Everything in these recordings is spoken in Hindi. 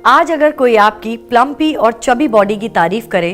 आज अगर कोई आपकी प्लम्पी और चबी बॉडी की तारीफ करे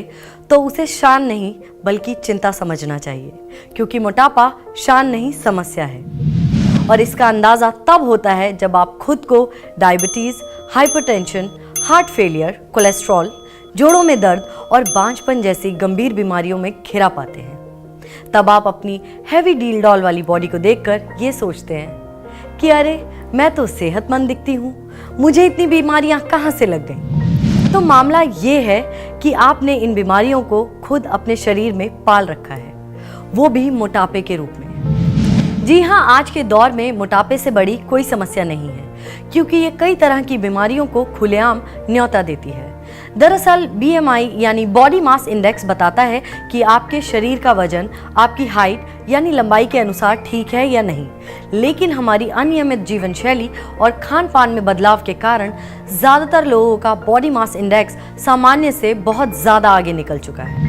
तो उसे शान नहीं बल्कि चिंता समझना चाहिए, क्योंकि मोटापा शान नहीं समस्या है। और इसका अंदाज़ा तब होता है जब आप खुद को diabetes, hypertension, heart failure, cholesterol, जोड़ों में दर्द और बांझपन जैसी गंभीर बीमारियों में घिरा पाते हैं। तब आप अपनी हैवी डील डॉल वाली बॉडी को देखकर ये सोचते हैं कि अरे मैं तो सेहतमंद दिखती हूँ, मुझे इतनी बीमारियाँ कहाँ से लग गईं। तो मामला ये है कि आपने इन बीमारियों को खुद अपने शरीर में पाल रखा है, वो भी मोटापे के रूप में। जी हाँ, आज के दौर में मोटापे से बड़ी कोई समस्या नहीं है, क्योंकि ये कई तरह की बीमारियों को खुलेआम न्योता देती है। दरअसल BMI यानी बॉडी मास इंडेक्स बताता है कि आपके शरीर का वजन आपकी हाइट यानी लंबाई के अनुसार ठीक है या नहीं, लेकिन हमारी अनियमित जीवन शैली और खान पान में बदलाव के कारण ज़्यादातर लोगों का बॉडी मास इंडेक्स सामान्य से बहुत ज़्यादा आगे निकल चुका है।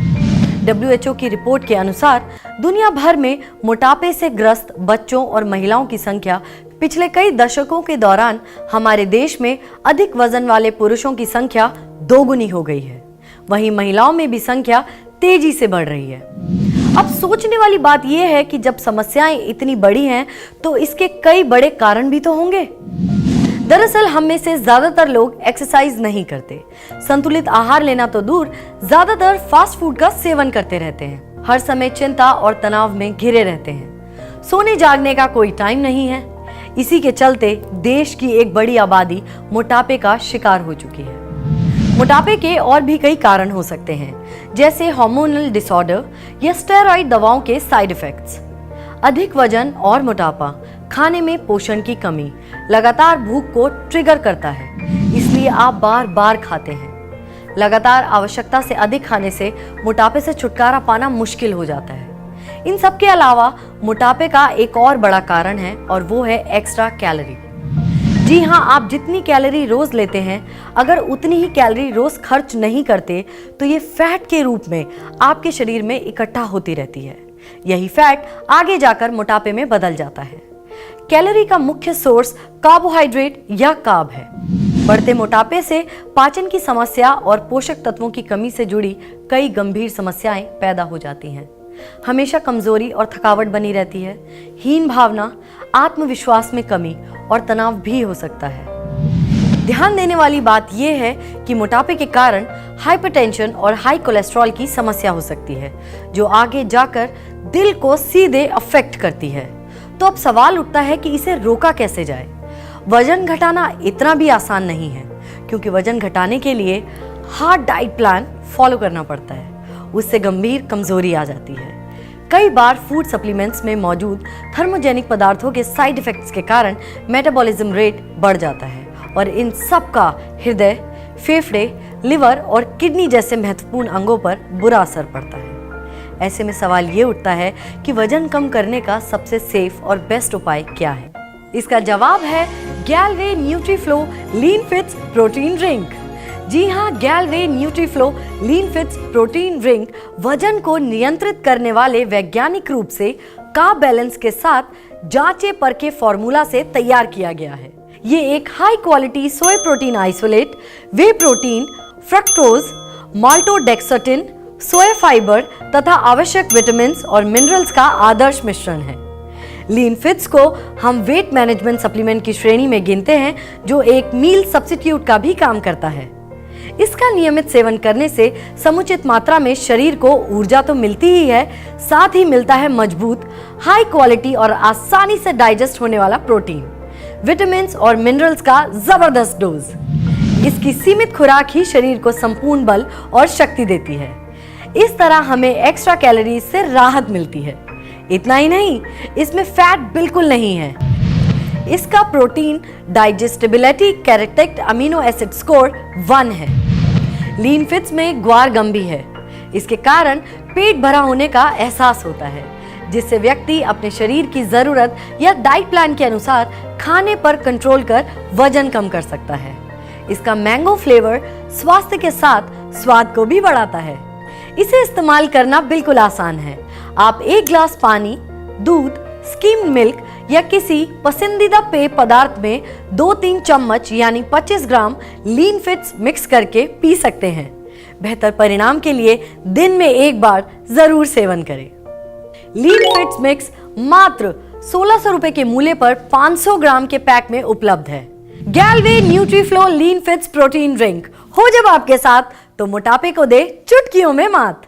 WHO की रिपोर्ट के अनुसार दुनिया भर में मोटापे से ग्रस्त बच्चों और महिलाओं की संख्या पिछले कई दशकों के दौरान हमारे देश में अधिक वजन वाले पुरुषों की संख्या दोगुनी हो गई है। वहीं महिलाओं में भी संख्या तेजी से बढ़ रही है। अब सोचने वाली बात यह है कि जब समस्याएं इतनी बड़ी हैं तो इसके कई बड़े कारण भी तो होंगे। दरअसल हम में से ज्यादातर लोग एक्सरसाइज नहीं करते, संतुलित आहार लेना तो दूर, ज्यादातर फास्ट फूड का सेवन करते रहते हैं, हर समय चिंता और तनाव में घिरे रहते हैं, सोने जागने का कोई टाइम नहीं है। इसी के चलते देश की एक बड़ी आबादी मोटापे का शिकार हो चुकी है। मोटापे के और भी कई कारण हो सकते हैं, जैसे हार्मोनल डिसऑर्डर या स्टेरॉइड दवाओं के साइड इफेक्ट्स। अधिक वजन और मोटापा, खाने में पोषण की कमी, लगातार भूख को ट्रिगर करता है, इसलिए आप बार बार खाते हैं। लगातार आवश्यकता से अधिक खाने से मोटापे से छुटकारा पाना मुश्किल हो जाता है। इन सब के अलावा मोटापे का एक और बड़ा कारण है और वो है एक्स्ट्रा कैलोरी। जी हाँ, आप जितनी कैलोरी रोज लेते हैं, अगर उतनी ही कैलोरी रोज खर्च नहीं करते तो ये फैट के रूप में आपके शरीर में इकट्ठा होती रहती है। यही फैट आगे जाकर मोटापे में बदल जाता है। कैलोरी का मुख्य सोर्स कार्बोहाइड्रेट या कार्ब है। बढ़ते मोटापे से पाचन की समस्या और पोषक तत्वों की कमी से जुड़ी कई गंभीर समस्याएं पैदा हो जाती हैं। हमेशा कमजोरी और थकावट बनी रहती है, हीन भावना, आत्मविश्वास में कमी और तनाव भी हो सकता है। ध्यान देने वाली बात यह है कि मोटापे के कारण हाइपरटेंशन और हाई कोलेस्ट्रॉल की समस्या हो सकती है, जो आगे जाकर दिल को सीधे अफेक्ट करती है। तो अब सवाल उठता है कि इसे रोका कैसे जाए। वजन घटाना इतना भी आसान नहीं है, क्योंकि वजन घटाने के लिए हार्ड डाइट प्लान फॉलो करना पड़ता है, उससे गंभीर कमजोरी आ जाती है। कई बार फूड सप्लीमेंट्स में मौजूद थर्मोजेनिक पदार्थों के साइड इफेक्ट्स के कारण मेटाबॉलिज्म रेट बढ़ जाता है और इन सब का हृदय, फेफड़े, लिवर और किडनी जैसे महत्वपूर्ण अंगों पर बुरा असर पड़ता है। ऐसे में सवाल ये उठता है कि वजन कम करने का सबसे सेफ और बेस्ट उपाय क्या है। इसका जवाब है गैलवे न्यूट्रीफ्लो लीन फिट्स प्रोटीन ड्रिंक। जी हाँ, गैलवे न्यूट्रीफ्लो लीन फिट्स प्रोटीन ड्रिंक वजन को नियंत्रित करने वाले वैज्ञानिक रूप से कार्ब बैलेंस के साथ जांचे परखे फॉर्मूला से तैयार किया गया है। ये एक high quality soy protein isolate, whey protein, fructose, maltodextrin, soya fiber तथा आवश्यक विटामिन और मिनरल्स का आदर्श मिश्रण है। लीन फिट्स को हम वेट मैनेजमेंट सप्लीमेंट की श्रेणी में गिनते हैं, जो एक मील सब्स्टिट्यूट का भी काम करता है। इसका नियमित सेवन करने से समुचित मात्रा में शरीर को ऊर्जा तो मिलती ही है, साथ ही मिलता है मजबूत, हाई क्वालिटी और आसानी से डाइजेस्ट होने वाला प्रोटीन, विटामिन और मिनरल्स का जबरदस्त डोज। इसकी सीमित खुराक ही शरीर को संपूर्ण बल और शक्ति देती है। इस तरह हमें एक्स्ट्रा कैलोरीज से राहत मिलती है। इतना ही नहीं, इसमें फैट बिल्कुल नहीं है। इसका protein digestibility characteristic amino acid score 1 है। लीन फिट्स में ग्वार गम भी है। इसके कारण पेट भरा होने का एहसास होता है, जिससे व्यक्ति अपने शरीर की जरूरत या डाइट प्लान के अनुसार खाने पर कंट्रोल कर वजन कम कर सकता है। इसका मैंगो फ्लेवर स्वास्थ्य के साथ स्वाद को भी बढ़ाता है। इसे इस्तेमाल करना बिल्कुल आसान है। आप 1 ग्लास पानी, दूध, स्किम्ड मिल्क या किसी पसंदीदा पेय पदार्थ में 2-3 चम्मच यानी 25 ग्राम लीन फिट्स मिक्स करके पी सकते हैं। बेहतर परिणाम के लिए दिन में एक बार जरूर सेवन करें। लीन फिट्स मिक्स मात्र 1600 रुपए के मूल्य पर 500 ग्राम के पैक में उपलब्ध है। गैलवे न्यूट्रीफ्लो लीन फिट्स प्रोटीन ड्रिंक हो जब आपके साथ तो मोटापे को दे चुटकियों में मात।